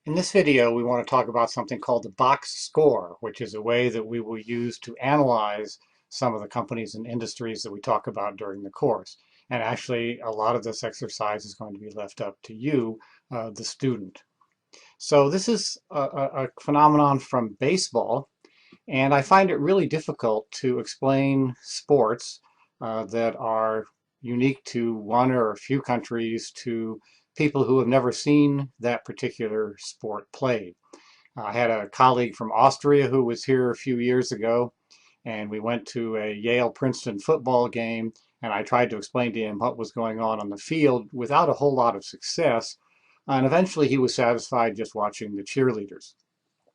In this video, we want to talk about something called the box score, which is a way that we will use to analyze some of the companies and industries that we talk about during the course. And actually, a lot of this exercise is going to be left up to you, the student. So this is a phenomenon from baseball, and I find it really difficult to explain sports that are unique to one or a few countries to people who have never seen that particular sport played. I had a colleague from Austria who was here a few years ago, and we went to a Yale-Princeton football game, and I tried to explain to him what was going on the field without a whole lot of success. And eventually he was satisfied just watching the cheerleaders.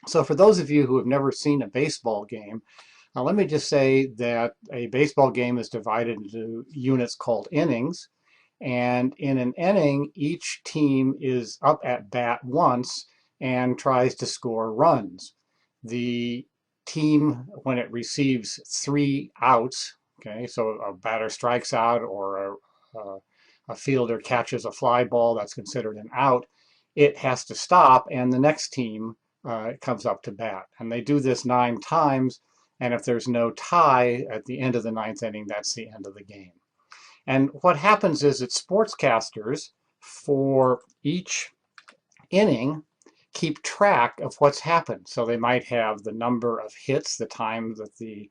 So for those of you who have never seen a baseball game, let me just say that a baseball game is divided into units called innings. And in an inning, each team is up at bat once and tries to score runs. The team, when it receives 3 outs, okay, so a batter strikes out or a fielder catches a fly ball, that's considered an out, it has to stop and the next team comes up to bat. And they do this 9 times, and if there's no tie at the end of the 9th inning, that's the end of the game. And what happens is that sportscasters for each inning keep track of what's happened. So they might have the number of hits, the time that the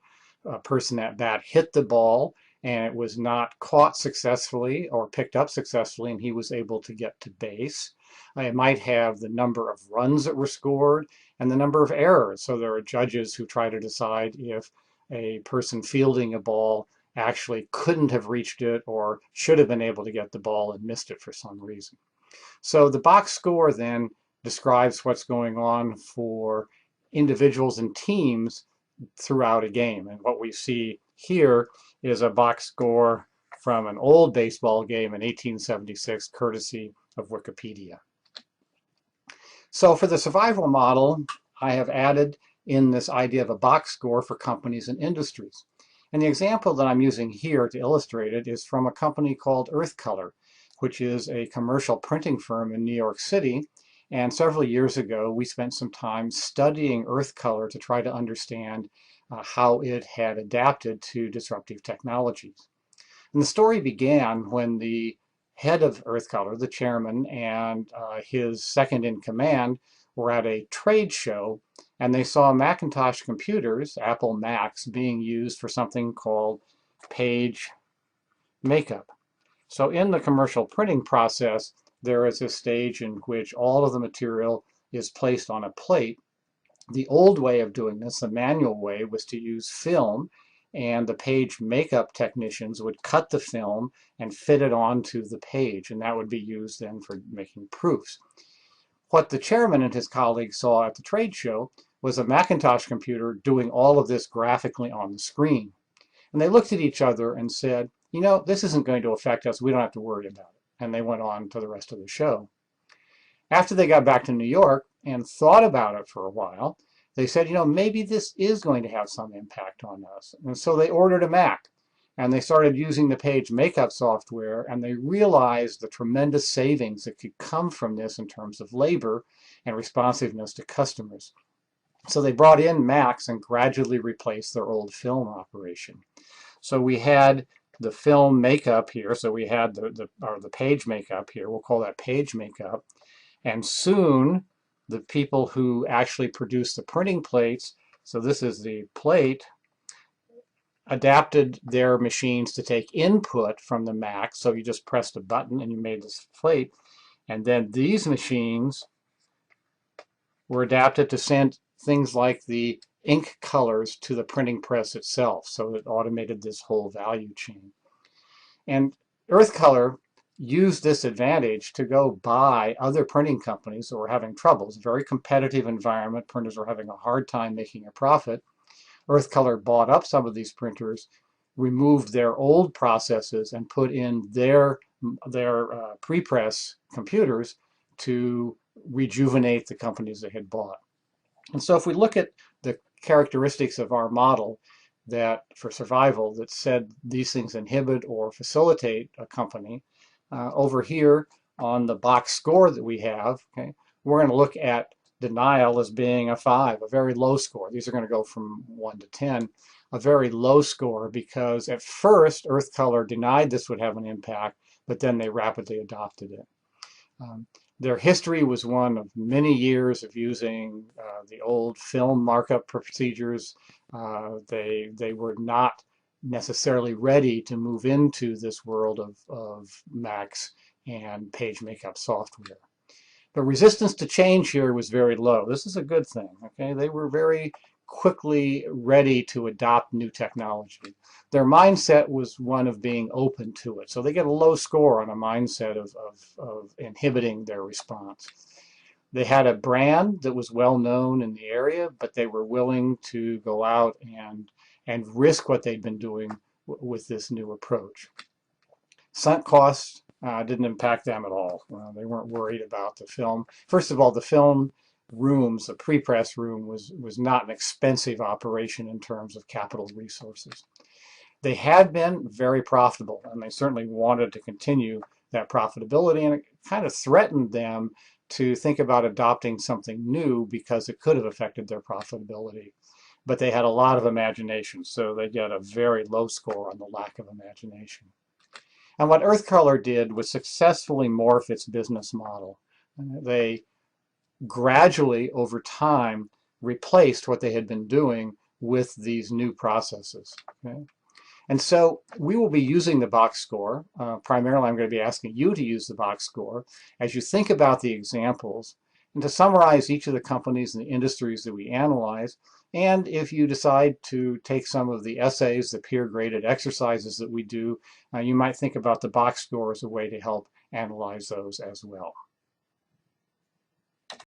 person at bat hit the ball and it was not caught successfully or picked up successfully and he was able to get to base. It might have the number of runs that were scored and the number of errors. So there are judges who try to decide if a person fielding a ball actually couldn't have reached it or should have been able to get the ball and missed it for some reason. So the box score then describes what's going on for individuals and teams throughout a game. And what we see here is a box score from an old baseball game in 1876, courtesy of Wikipedia. So for the survival model, I have added in this idea of a box score for companies and industries. And the example that I'm using here to illustrate it is from a company called Earthcolor, which is a commercial printing firm in New York City. And several years ago, we spent some time studying Earthcolor to try to understand how it had adapted to disruptive technologies. And the story began when the head of Earthcolor, the chairman, and his second in command were at a trade show, and they saw Macintosh computers, Apple Macs, being used for something called page makeup. So in the commercial printing process, there is a stage in which all of the material is placed on a plate. The old way of doing this, the manual way, was to use film, and the page makeup technicians would cut the film and fit it onto the page, and that would be used then for making proofs. What the chairman and his colleagues saw at the trade show was a Macintosh computer doing all of this graphically on the screen. And they looked at each other and said, you know, this isn't going to affect us. We don't have to worry about it. And they went on to the rest of the show. After they got back to New York and thought about it for a while, they said, you know, maybe this is going to have some impact on us. And so they ordered a Mac and they started using the page makeup software, and they realized the tremendous savings that could come from this in terms of labor and responsiveness to customers. So they brought in Macs and gradually replaced their old film operation. So we had the film makeup here. So we had the page makeup here. We'll call that page makeup. And soon the people who actually produce the printing plates, so this is the plate, adapted their machines to take input from the Mac. So you just pressed a button and you made this plate. And then these machines were adapted to send things like the ink colors to the printing press itself. So it automated this whole value chain. And Earthcolor used this advantage to go buy other printing companies that were having troubles. Very competitive environment. Printers were having a hard time making a profit. Earthcolor bought up some of these printers, removed their old processes, and put in their pre-press computers to rejuvenate the companies they had bought. And so if we look at the characteristics of our model that for survival that said these things inhibit or facilitate a company, over here on the box score that we have, okay, we're going to look at denial as being a 5, a very low score. These are going to go from 1 to 10, a very low score, because at first Earth Color denied this would have an impact, but then they rapidly adopted it. Um, their history was one of many years of using the old film markup procedures. They were not necessarily ready to move into this world of Max and page makeup software. The resistance to change here was very low. This is a good thing. Okay, they were very quickly ready to adopt new technology. Their mindset was one of being open to it. So they get a low score on a mindset of inhibiting their response. They had a brand that was well known in the area, but they were willing to go out and risk what they'd been doing with this new approach. Sunk costs didn't impact them at all. They weren't worried about the film. First of all, the film rooms, the pre-press room, was not an expensive operation in terms of capital resources. They had been very profitable, and they certainly wanted to continue that profitability, and it kind of threatened them to think about adopting something new because it could have affected their profitability. But they had a lot of imagination, so they get a very low score on the lack of imagination. And what Earth Color did was successfully morph its business model. They gradually, over time, replaced what they had been doing with these new processes. Okay? And so we will be using the box score. Primarily, I'm going to be asking you to use the box score as you think about the examples and to summarize each of the companies and the industries that we analyze. And if you decide to take some of the essays, the peer-graded exercises that we do, you might think about the box score as a way to help analyze those as well.